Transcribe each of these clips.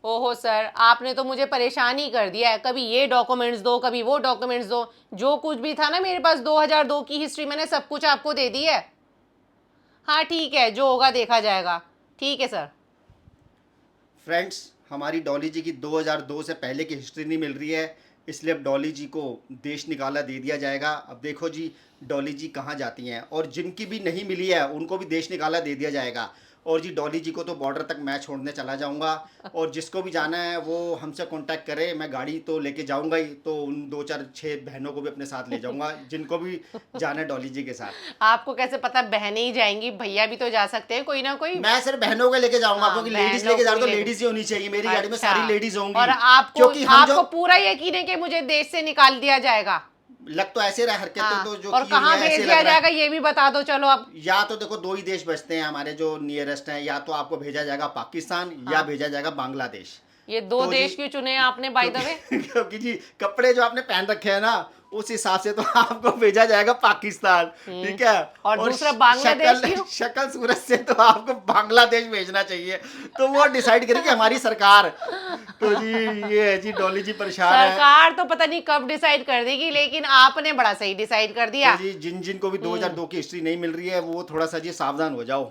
ओहो सर, आपने तो मुझे परेशान ही कर दिया है। कभी ये डॉक्यूमेंट्स दो, कभी वो डॉक्यूमेंट्स दो। जो कुछ भी था ना मेरे पास 2002 की हिस्ट्री, मैंने सब कुछ आपको दे दी है। हाँ ठीक है, जो होगा देखा जाएगा। ठीक है सर। फ्रेंड्स, हमारी डॉली जी की 2002 से पहले की हिस्ट्री नहीं मिल रही है, इसलिए अब डॉली जी को देश निकाला दे दिया जाएगा। अब देखो जी, डॉली जी कहाँ जाती हैं, और जिनकी भी नहीं मिली है उनको भी देश निकाला दे दिया जाएगा। और जी डॉली जी को तो बॉर्डर तक मैं छोड़ने चला जाऊंगा, और जिसको भी जाना है वो हमसे कांटेक्ट करे। मैं गाड़ी तो लेके जाऊंगा ही, तो उन दो चार छः बहनों को भी अपने साथ ले जाऊंगा जिनको भी जाना है डॉली जी के साथ। आपको कैसे पता बहनें ही जाएंगी? भैया भी तो जा सकते हैं कोई ना कोई। मैं सिर्फ बहनों को लेके जाऊंगा, हाँ, क्योंकि लेडीज बहनों लेके को जा रहा ही हूं तो ले। लेडीज ही होनी चाहिए मेरी गाड़ी में, अच्छा। सारी लेडीज और होंगी। आपको क्योंकि हम जो आपको पूरा यकीन है कि मुझे देश से निकाल दिया जाएगा? लग तो ऐसे रहा, हरकतें हाँ, तो जो और की हुई कहाँ है भेज ऐसे लग दिया रहा जाएगा है। ये भी बता दो चलो अब। या तो देखो, दो ही देश बचते हैं हमारे जो नियरेस्ट हैं, या तो आपको भेजा जाएगा पाकिस्तान या हाँ, भेजा जाएगा बांग्लादेश। ये दो तो जी, देश क्यों चुने आपने बाय द वे? क्योंकि क्योंकि जी कपड़े जो आपने पहन रखे हैं ना, उस हिसाब से तो आपको भेजा जाएगा पाकिस्तान। ठीक है। और और दूसरा बांग्लादेश शक्ल क्यों? शक्ल सूरत से तो आपको बांग्लादेश भेजना चाहिए। तो वो डिसाइड करेगी हमारी सरकार। तो जी ये है जी, डॉली जी परेशान है। सरकार तो पता नहीं कब डिसाइड कर देगी, लेकिन आपने बड़ा सही डिसाइड कर तो दिया। जी जिन जिन को भी 2002 की हिस्ट्री नहीं मिल रही है, वो थोड़ा सा जी सावधान हो जाओ।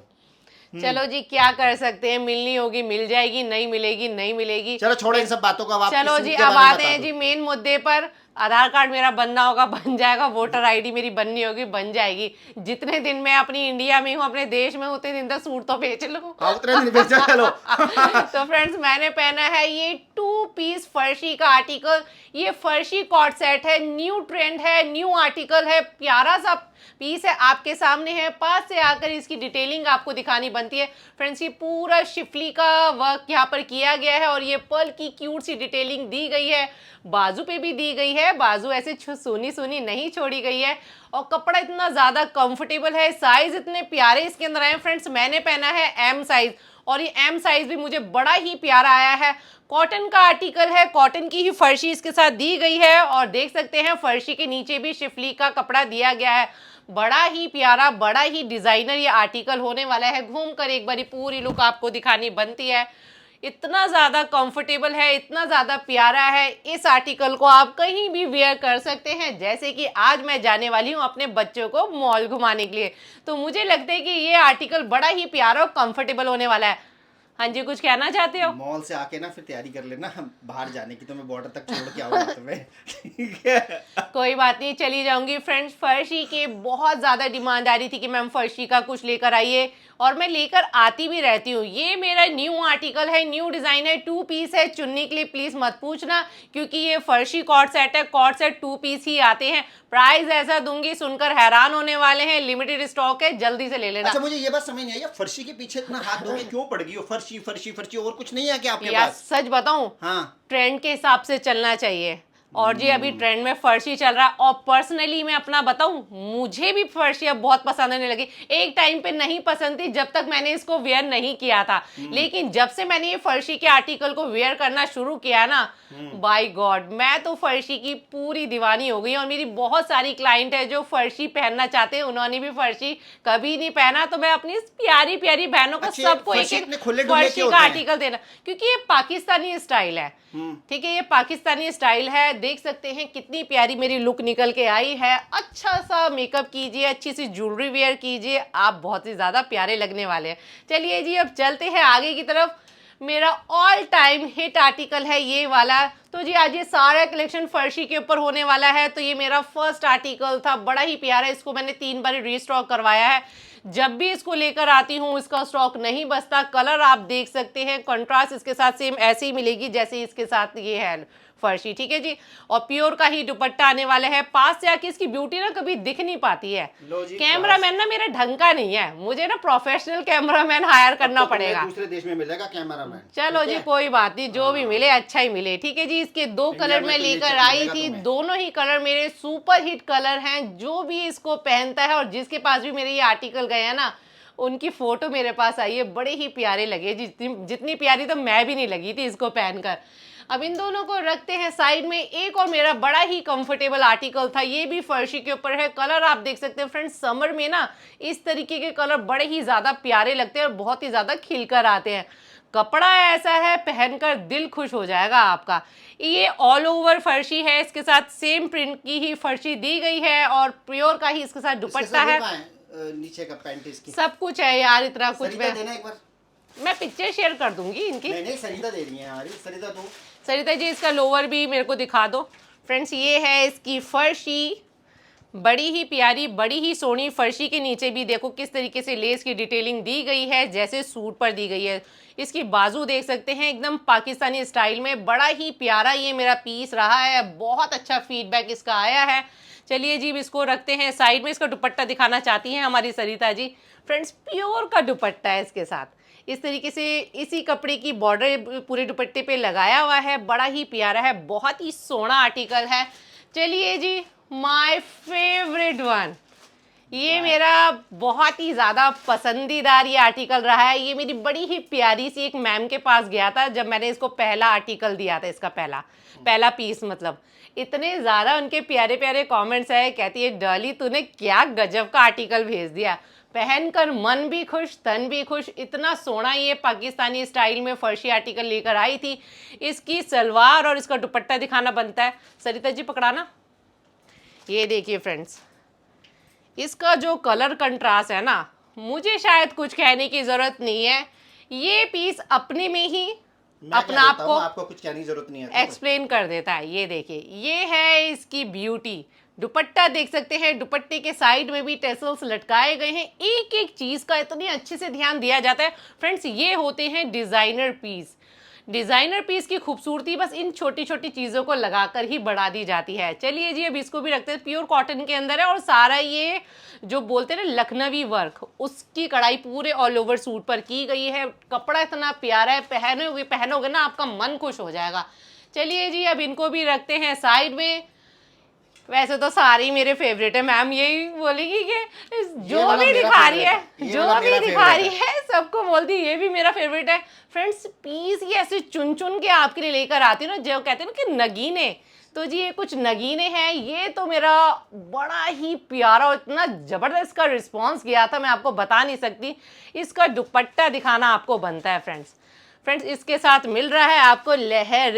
चलो जी, क्या कर सकते हैं, मिलनी होगी मिल जाएगी, नहीं मिलेगी नहीं मिलेगी। चलो छोड़ो इन सब बातों को, अब आप चलो जी, सूट के अब बारे में आते बता हैं दो। जी मेन मुद्दे पर। आधार कार्ड मेरा बनना होगा, बन जाएगा। वोटर आईडी मेरी बननी होगी, बन जाएगी। जितने दिन मैं अपनी इंडिया में हूँ, अपने देश में, उतने दिन तक सूट तो बेच लूं। हाँ, उतने दिन भेजा चलो। तो फ्रेंड्स, मैंने पहना है ये 2 पीस फर्शी का आर्टिकल। ये फर्शी कॉर्ड सेट है, न्यू ट्रेंड है, न्यू आर्टिकल है, प्यारा सा पीस है, आपके सामने है। पास से आकर इसकी डिटेलिंग आपको दिखानी बनती है। फ्रेंड्स, ये पूरा शिफली का वर्क यहाँ पर किया गया है, और ये पर्ल की क्यूट सी डिटेलिंग दी गई है। बाजू पे भी दी गई है, बाजू ऐसे सुनी सुनी नहीं छोड़ी गई है। और कपड़ा इतना ज्यादा कंफर्टेबल है, साइज इतने प्यारे इसके अंदर आए। फ्रेंड्स, मैंने पहना है एम साइज, और ये एम साइज भी मुझे बड़ा ही प्यारा आया है। कॉटन का आर्टिकल है, कॉटन की ही फर्शी इसके साथ दी गई है, और देख सकते हैं फर्शी के नीचे भी शिफली का कपड़ा दिया गया है। बड़ा ही प्यारा, बड़ा ही डिजाइनर ये आर्टिकल होने वाला है। घूमकर एक बारी पूरी लुक आपको दिखानी बनती है। इतना ज़्यादा कंफर्टेबल है, इतना ज़्यादा प्यारा है। इस आर्टिकल को आप कहीं भी वेयर कर सकते हैं। जैसे कि आज मैं जाने वाली हूँ अपने बच्चों को मॉल घुमाने के लिए, तो मुझे लगता है कि ये आर्टिकल बड़ा ही प्यारा और कंफर्टेबल होने वाला है। हाँ जी, कुछ कहना चाहते हो? मॉल से आके ना फिर तैयारी कर लेना बाहर जाने की, तो मैं बॉर्डर तक छोड़ के आऊंगा तुम्हें। ठीक है। कोई बात नहीं, चली जाऊंगी। फ्रेंड्स, फर्शी की बहुत ज़्यादा डिमांड आ रही थी कि मैम फर्शी का कुछ लेकर आइए, और मैं लेकर आती भी रहती हूँ। ये मेरा न्यू आर्टिकल है, न्यू डिज़ाइन है, 2 पीस है। चुन्नी के लिए प्लीज़ मत पूछना, क्योंकि ये फर्शी कॉर्ड सेट है। कॉर्ड सेट 2 पीस ही आते हैं। प्राइस ऐसा दूंगी, सुनकर हैरान होने वाले हैं। लिमिटेड स्टॉक है, जल्दी से ले लेना। अच्छा, मुझे ये बात समझ नहीं आई, फर्शी के पीछे इतना हाथ धो के क्यों पड़ गई हो? फर्शी फर्शी फर्शी, और कुछ नहीं है क्या आपके यार पास? सच बताऊं, हाँ। ट्रेंड के हिसाब से चलना चाहिए। और जी अभी ट्रेंड में फर्शी चल रहा है, और पर्सनली मैं अपना बताऊं, मुझे भी फर्शी अब बहुत पसंद आने लगी। एक टाइम पे नहीं पसंद थी, जब तक मैंने इसको वेयर नहीं किया था। लेकिन जब से मैंने ये फर्शी के आर्टिकल को वेयर करना शुरू किया ना, बाय गॉड, मैं तो फर्शी की पूरी दीवानी हो गई। और मेरी बहुत सारी क्लाइंट है जो फर्शी पहनना चाहते हैं, उन्होंने भी फर्शी कभी नहीं पहना, तो मैं अपनी प्यारी प्यारी बहनों को अच्छा, सबको एक फर्शी एक इतने खुले डुले फर्शी क्यों का होते हैं? आर्टिकल देना, क्योंकि ये पाकिस्तानी स्टाइल है। ठीक है, ये पाकिस्तानी स्टाइल है। देख सकते हैं कितनी प्यारी मेरी लुक निकल के आई है। अच्छा सा मेकअप कीजिए, अच्छी सी ज्वेलरी वेयर कीजिए, आप बहुत ही ज्यादा प्यारे लगने वाले हैं। चलिए जी, अब चलते हैं आगे की तरफ। मेरा ऑल टाइम हिट आर्टिकल है ये वाला। तो जी आज ये सारा कलेक्शन फर्शी के ऊपर होने वाला है। तो ये मेरा फर्स्ट आर्टिकल था, बड़ा ही प्यारा। इसको मैंने 3 बार रीस्टॉक करवाया है। जब भी इसको लेकर आती हूँ इसका स्टॉक नहीं बचता। कलर आप देख सकते हैं, कंट्रास्ट इसके साथ सेम ऐसे ही मिलेगी जैसे इसके साथ ये है फर्शी। ठीक है जी, और प्योर का ही दुपट्टा आने वाला है। पास से आके इसकी ब्यूटी ना कभी दिख नहीं पाती है। कैमरामैन ना मेरा ढंग का नहीं है, मुझे ना प्रोफेशनल कैमरामैन हायर करना पड़ेगा। दूसरे देश में मिलेगा कैमरामैन। चलो जी, कोई बात नहीं, जो भी मिले अच्छा ही मिले। ठीक है जी, इसके 2 कलर में लेकर आई थी। दोनों ही कलर मेरे सुपर हिट कलर हैं। जो भी इसको पहनता है और जिसके पास भी मेरे ये आर्टिकल गए हैं ना, उनकी फोटो मेरे पास आई है, बड़े ही प्यारे लगे। जितनी प्यारी तो मैं भी नहीं लगी थी इसको पहनकर। अब इन दोनों को रखते हैं साइड में। एक और मेरा बड़ा ही कंफर्टेबल आर्टिकल था, ये भी फर्शी के ऊपर है। कलर आप देख सकते हैं फ्रेंड्स, समर में ना इस तरीके के कलर बड़े ही ज्यादा प्यारे लगते हैं और बहुत ही ज्यादा खिलकर आते हैं। कपड़ा ऐसा है पहनकर दिल खुश हो जाएगा आपका। ये ऑल ओवर फर्शी है, इसके साथ सेम प्रिंट की ही फर्शी दी गई है और प्योर का ही इसके साथ दुपट्टा है। नीचे का पैंट इसकी सब कुछ है यार, इतना कुछ सरिता देना एक बार। मैं पिक्चर शेयर कर दूंगी इनकी। नहीं सरिता दे रही है यार, सरिता दो। सरिता जी इसका लोअर भी मेरे को दिखा दो। फ्रेंड्स ये है इसकी फर्शी, बड़ी ही प्यारी, बड़ी ही सोनी। फर्शी के नीचे भी देखो किस तरीके से लेस की डिटेलिंग दी गई है, जैसे सूट पर दी गई है। इसकी बाजू देख सकते हैं एकदम पाकिस्तानी स्टाइल में। बड़ा ही प्यारा ये मेरा पीस रहा है, बहुत अच्छा फीडबैक इसका आया है। चलिए जी इसको रखते हैं साइड में। इसका दुपट्टा दिखाना चाहती हैं हमारी सरिता जी। फ्रेंड्स प्योर का दुपट्टा है इसके साथ, इस तरीके से इसी कपड़े की बॉर्डर पूरे दुपट्टे पे लगाया हुआ है। बड़ा ही प्यारा है, बहुत ही सोना आर्टिकल है। चलिए जी माय फेवरेट वन, ये मेरा बहुत ही ज़्यादा पसंदीदार ये आर्टिकल रहा है। ये मेरी बड़ी ही प्यारी सी एक मैम के पास गया था जब मैंने इसको पहला आर्टिकल दिया था, इसका पहला पीस। मतलब इतने ज़्यादा उनके प्यारे प्यारे कमेंट्स है। कहती है डॉली तूने क्या गजब का आर्टिकल भेज दिया, पहनकर मन भी खुश तन भी खुश। इतना सोना ये पाकिस्तानी स्टाइल में फर्शी आर्टिकल लेकर आई थी। इसकी सलवार और इसका दुपट्टा दिखाना बनता है। सरिता जी पकड़ाना। ये देखिए फ्रेंड्स, इसका जो कलर कंट्रास्ट है ना, मुझे शायद कुछ कहने की ज़रूरत नहीं है। ये पीस अपने में ही अपना आपको कुछ कहने की जरूरत नहीं है, एक्सप्लेन कर देता है। ये देखिए ये है इसकी ब्यूटी। दुपट्टा देख सकते हैं, दुपट्टे के साइड में भी टेसल्स लटकाए गए हैं। एक एक चीज़ का इतनी अच्छे से ध्यान दिया जाता है। फ्रेंड्स ये होते हैं डिज़ाइनर पीस। डिज़ाइनर पीस की खूबसूरती बस इन छोटी छोटी चीज़ों को लगाकर ही बढ़ा दी जाती है। चलिए जी अब इसको भी रखते हैं। प्योर कॉटन के अंदर है और सारा ये जो बोलते हैं ना लखनवी वर्क, उसकी कढ़ाई पूरे ऑल ओवर सूट पर की गई है। कपड़ा इतना प्यारा है, पहनोगे ना आपका मन खुश हो जाएगा। चलिए जी अब इनको भी रखते हैं साइड में। वैसे तो सारी मेरे फेवरेट है, मैम यही बोलेगी कि जो भी दिखा रही है सबको बोलती ये भी मेरा फेवरेट है। फ्रेंड्स पीस ये ऐसे चुन चुन के आपके लिए लेकर आती है ना, जो कहते हैं ना कि नगीने, तो जी ये कुछ नगीने हैं। ये तो मेरा बड़ा ही प्यारा और इतना ज़बरदस्त का रिस्पॉन्स किया था, मैं आपको बता नहीं सकती। इसका दुपट्टा दिखाना आपको बनता है फ्रेंड्स। इसके साथ मिल रहा है आपको लहराए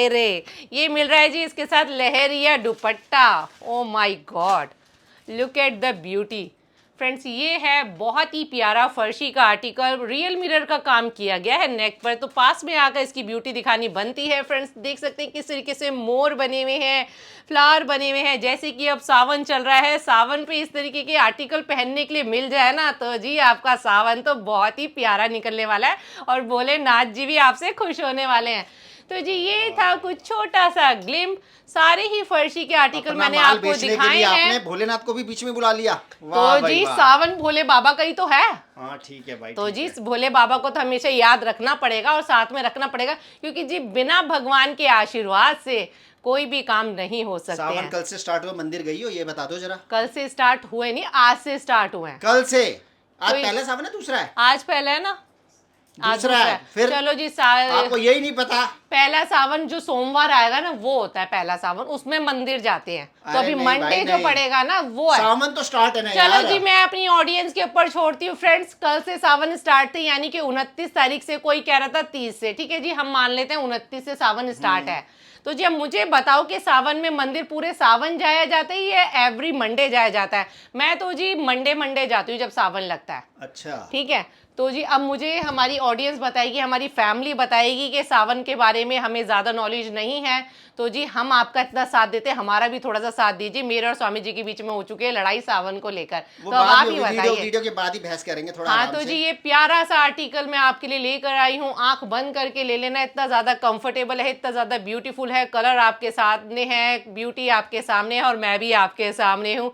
रे, ये मिल रहा है जी इसके साथ लहरिया dupatta. Oh my god, look at the beauty. Friends ये है बहुत ही प्यारा फर्शी का आर्टिकल, रियल मिरर का काम किया गया है नेक पर, तो पास में आकर इसकी ब्यूटी दिखानी बनती है। फ्रेंड्स देख सकते हैं किस तरीके से मोर बने हुए हैं, फ्लावर बने हुए हैं। जैसे कि अब सावन चल रहा है, सावन पे इस तरीके के आर्टिकल पहनने के लिए मिल जाए ना, तो जी आपका सावन तो बहुत ही प्यारा निकलने वाला है और भोलेनाथ जी भी आपसे खुश होने वाले हैं। तो जी ये था कुछ छोटा सा ग्लिम। सारे ही फर्शी के आर्टिकल मैंने आपको दिखाए हैं। आपने भोलेनाथ को भी बीच में बुला लिया। तो जी सावन भोले बाबा का ही तो है। हाँ ठीक है भाई। तो जी भोले बाबा को तो हमेशा याद रखना पड़ेगा और साथ में रखना पड़ेगा, क्योंकि जी बिना भगवान के आशीर्वाद से कोई भी काम नहीं हो सकते। सावन कल से स्टार्ट हुआ, मंदिर गई हो ये बता दो जरा। कल से स्टार्ट हुए नहीं, आज से स्टार्ट हुए हैं। कल से? आज पहला सावन है दूसरा है? आज पहला है ना, दूसरा है। फिर चलो जी आपको यही नहीं पता? पहला सावन जो सोमवार आएगा ना वो होता है पहला सावन, उसमें मंदिर जाते हैं। तो अभी मंडे जो पड़ेगा ना वो है। सावन तो स्टार्ट है ना। चलो जी मैं अपनी ऑडियंस के ऊपर छोड़ती हूँ। फ्रेंड्स कल से सावन स्टार्ट थे, यानी कि 29 तारीख से, कोई कह रहा था 30 से। ठीक है जी हम मान लेते हैं 29 से सावन स्टार्ट है। तो जी अब मुझे बताओ कि सावन में मंदिर पूरे सावन जाया जाता है या एवरी मंडे जाया जाता है? मैं तो जी मंडे जाती हूँ जब सावन लगता है। अच्छा ठीक है। तो जी अब मुझे हमारी ऑडियंस बताएगी, हमारी फैमिली बताएगी कि सावन के बारे में हमें ज़्यादा नॉलेज नहीं है। तो जी हम आपका इतना साथ देते हैं, हमारा भी थोड़ा सा साथ दीजिए। मेरे और स्वामी जी के बीच में हो चुकी है लड़ाई सावन को लेकर, तो अब आप ही बताइए। वीडियो के बाद ही बहस करेंगे थोड़ा। हाँ तो जी ये प्यारा सा आर्टिकल मैं आपके लिए लेकर आई हूँ। आंख बंद करके ले लेना, इतना ज़्यादा कंफर्टेबल है, इतना ज़्यादा ब्यूटीफुल है। कलर आपके सामने है, ब्यूटी आपके सामने है और मैं भी आपके सामने हूँ।